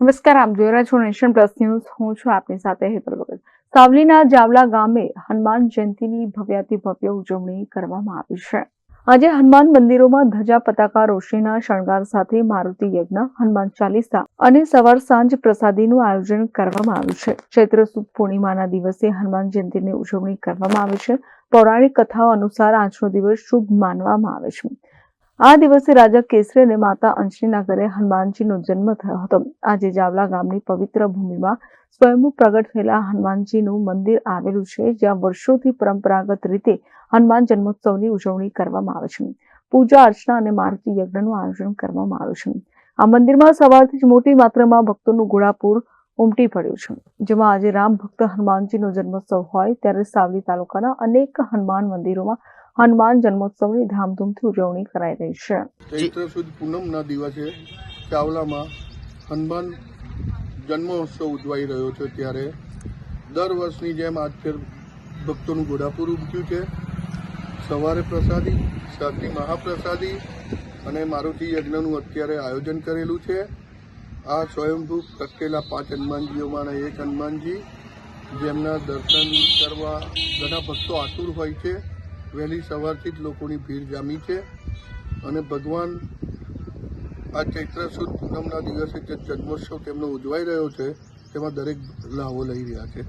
નમસ્કાર, આપ જોઈ રહ્યા છો નેશન પ્લસ ન્યૂઝ. હું છું આપની સાથે હેતલ વગર. સાવલીના જાવલા ગામે હનુમાન જયંતિની ભવ્યાતિ ભવ્ય ઉજવણી કરવામાં આવી છે. આજે હનુમાન મંદિરોમાં ધજા પતાકા રોશનીના શણગાર સાથે મારુતિ યજ્ઞ, હનુમાન ચાલીસા અને સવાર સાંજ પ્રસાદીનું આયોજન કરવામાં આવ્યું છે. ચૈત્ર સુદ પૂર્ણિમાના દિવસે હનુમાન જયંતિની ઉજવણી કરવામાં આવે છે. પૌરાણિક કથાઓ અનુસાર આજનો દિવસ શુભ માનવામાં આવે છે. આ દિવસે રાજા કેસરી અને માતા અંશનીના ઘરે હનુમાનજીનો જન્મ થયો હતો. આજે જાવલા ગામની પવિત્ર ભૂમિમાં સ્વયંભૂ પ્રગટ થયેલા હનુમાનજીનું મંદિર આવેલું છે, જ્યાં વર્ષોથી પરંપરાગત રીતે હનુમાન જન્મોત્સવની ઉજવણી કરવામાં આવે છે. પૂજા અર્ચના અને મારુતિ યજ્ઞનું આયોજન કરવામાં આવ્યું છે. આ મંદિરમાં સવારથી જ મોટી માત્રામાં ભક્તોનું ઘોડાપૂર ઉમટી પડ્યું છે. જેમાં આજે રામ ભક્ત હનુમાનજીનો જન્મોત્સવ હોય ત્યારે સાવલી તાલુકાના અનેક હનુમાન મંદિરોમાં હનુમાન જન્મોત્સવની ધામધૂમથી ઉજવણી કરાઈ રહી છે. ચૈત્ર સુદ પૂનમના દિવસે ચાવલામાં હનુમાન જન્મોત્સવ ઉજવાઈ રહ્યો છે. ત્યારે દર વર્ષની જેમ આજ ફેર ભક્તોનું ઘોડાપૂર ઉમટ્યું છે. સવારે પ્રસાદી, સાંજની મહાપ્રસાદી અને મારુતિ યજ્ઞનું અત્યારે આયોજન કરેલું છે. આ સ્વયંભૂ પ્રગટેલા 5 હનુમાનજીઓમાંના એક હનુમાનજી, જેમના દર્શન કરવા ઘણા ભક્તો આતુર હોય છે. વહેલી સવારથી જ લોકોની ભીડ જામી છે અને ભગવાન આ ચૈત્ર સુદ પૂનમના દિવસે જે જન્મોત્સવ તેમનો ઉજવાઈ રહ્યો છે તેમાં દરેક લાભો લઈ રહ્યા છે.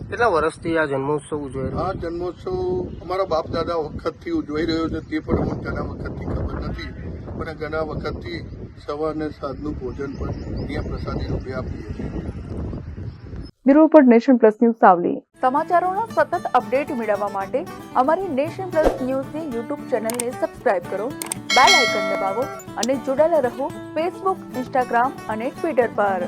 કેટલા વર્ષથી આ જન્મોત્સવ ઉજવાય રહ્યો? આ જન્મોત્સવ અમારા બાપ દાદા વખતથી ઉજવાઈ રહ્યો છે. તે પણ અમને ઘણા વખતથી ખબર નથી, પણ ઘણા વખતથી સવાર અને સાંજનું ભોજન પણ અહીંયા પ્રસાદી રૂપે આપીએ છીએ. Bureau report, nation plus news, Savli. સમાચારોના સતત અપડેટ મેળવવા માટે અમારી નેશન પ્લસ ન્યૂઝની યુટ્યુબ ચેનલને સબસ્ક્રાઇબ કરો, બેલ આઇકન દબાવો અને જોડાયેલા રહો ફેસબુક, ઇન્સ્ટાગ્રામ અને ટ્વિટર પર.